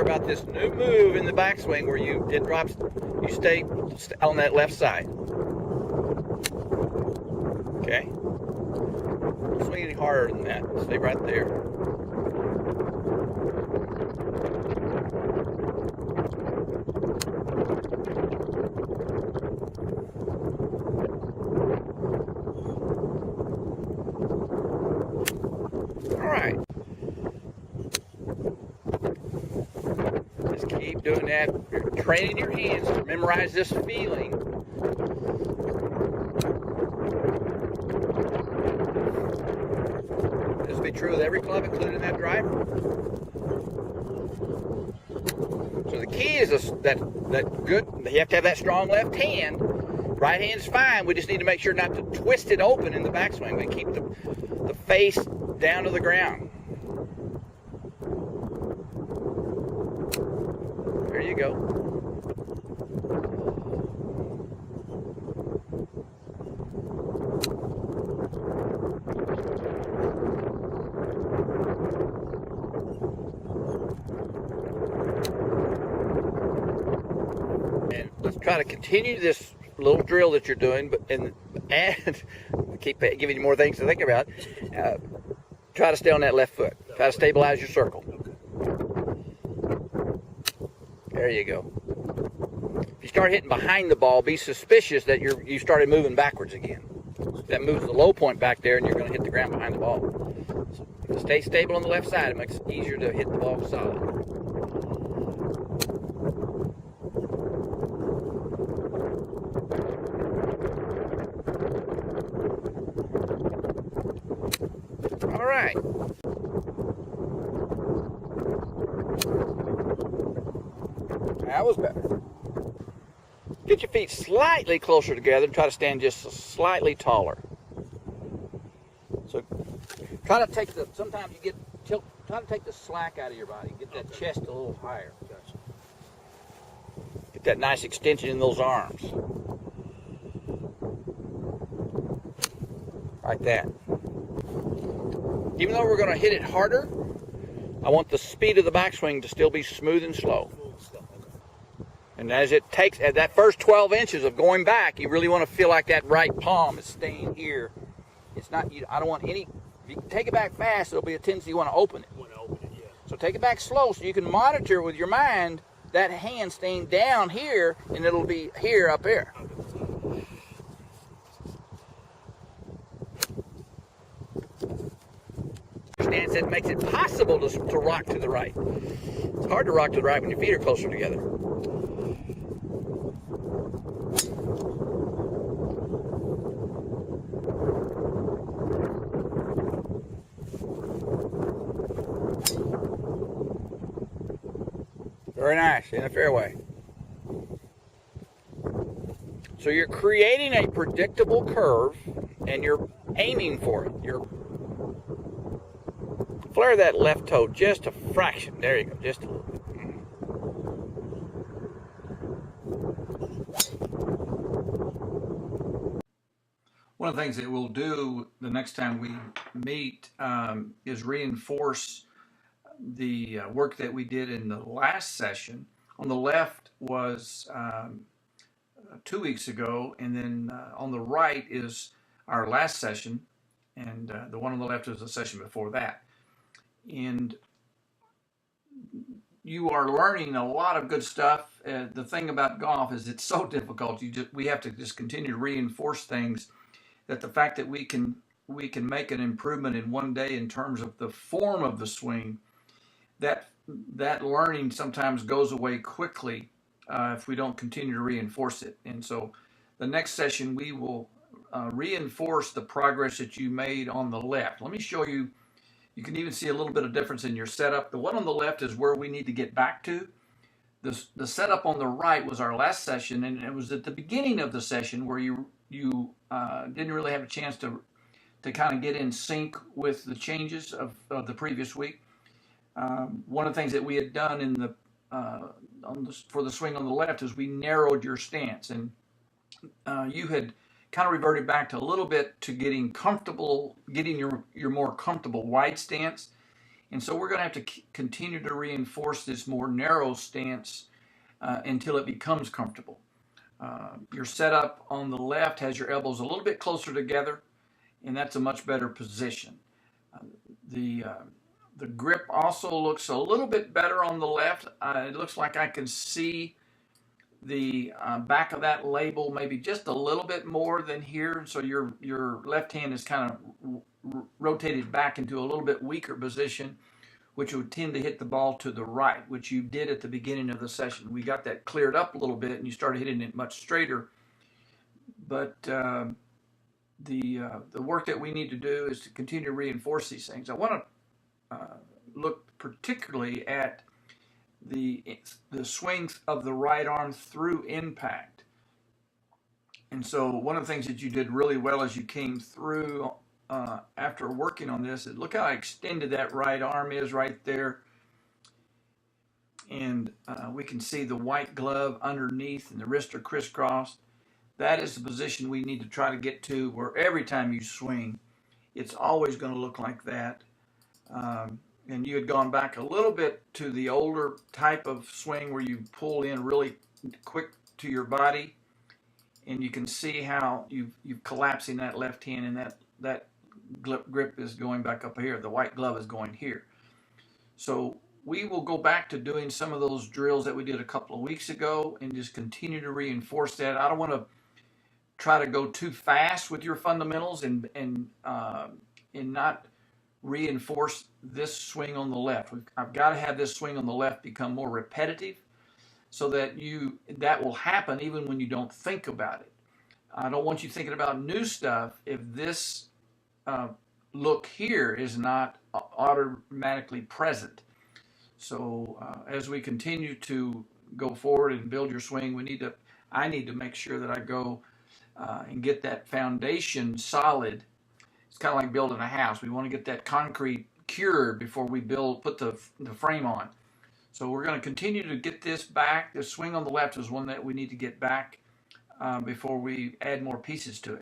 About this new move in the backswing where you stay on that left side. Okay. Don't swing any harder than that. Stay right there. All right. Just keep doing that. You're training your hands to memorize this feeling. This will be true with every club, including that driver. So the key is that good. You have to have that strong left hand. Right hand's fine. We just need to make sure not to twist it open in the backswing. We keep the face down to the ground. There you go. And let's try to continue this little drill that you're doing, and keep giving you more things to think about. Try to stay on that left foot. Try to stabilize your circle. There you go. If you start hitting behind the ball, be suspicious that you started moving backwards again. That moves the low point back there, and you're going to hit the ground behind the ball. So stay stable on the left side. It makes it easier to hit the ball solid. All right. That was better. Get your feet slightly closer together and try to stand just slightly taller. So try to take sometimes you try to take the slack out of your body. Get that chest a little higher. Get that nice extension in those arms. Like that. Even though we're going to hit it harder, I want the speed of the backswing to still be smooth and slow. And as it takes, at that first 12 inches of going back, you really want to feel like that right palm is staying here. It's not, I don't want any, if you take it back fast, there'll be a tendency you want to open it. So take it back slow so you can monitor with your mind that hand staying down here, and it'll be here up there. Stance that makes it possible to rock to the right. It's hard to rock to the right when your feet are closer together. Very nice, in the fairway. So you're creating a predictable curve, and you're aiming for it. You're flare that left toe just a fraction. There you go, just a little bit. One of the things that we'll do the next time we meet is reinforce the work that we did in the last session. On the left was 2 weeks ago, and then on the right is our last session, and the one on the left is the session before that. And you are learning a lot of good stuff. The thing about golf is it's so difficult. We have to just continue to reinforce things. That the fact that we can make an improvement in one day in terms of the form of the swing, that learning sometimes goes away quickly if we don't continue to reinforce it. And so the next session we will reinforce the progress that you made on the left. Let me show you. You can even see a little bit of difference in your setup. The one on the left is where we need to get back to. The setup on the right was our last session, and it was at the beginning of the session where you didn't really have a chance to kind of get in sync with the changes of the previous week. One of the things that we had done in the for the swing on the left is we narrowed your stance, and you had kind of reverted back to a little bit to getting comfortable, getting your more comfortable wide stance. And so we're going to have to continue to reinforce this more narrow stance until it becomes comfortable. Your setup on the left has your elbows a little bit closer together, and that's a much better position. Uh, the uh, the grip also looks a little bit better on the left. It looks like I can see the back of that label maybe just a little bit more than here. So your left hand is kind of rotated back into a little bit weaker position, which would tend to hit the ball to the right, which you did at the beginning of the session. We got that cleared up a little bit, and you started hitting it much straighter. But the work that we need to do is to continue to reinforce these things. I want to look particularly at the swing of the right arm through impact. And so one of the things that you did really well as you came through after working on this is look how extended that right arm is right there. And we can see the white glove underneath and the wrists are crisscrossed. That is the position we need to try to get to, where every time you swing, it's always going to look like that. And you had gone back a little bit to the older type of swing where you pull in really quick to your body, and you can see how you've collapsing that left hand, and that grip is going back up here. The white glove is going here. So we will go back to doing some of those drills that we did a couple of weeks ago and just continue to reinforce that. I don't want to try to go too fast with your fundamentals and not reinforce this swing on the left. I've got to have this swing on the left become more repetitive so that that will happen even when you don't think about it. I don't want you thinking about new stuff if this look here is not automatically present. So as we continue to go forward and build your swing, I need to make sure that I go and get that foundation solid. It's kind of like building a house. We want to get that concrete cured before we put the frame on. So we're going to continue to get this back. The swing on the left is one that we need to get back before we add more pieces to it.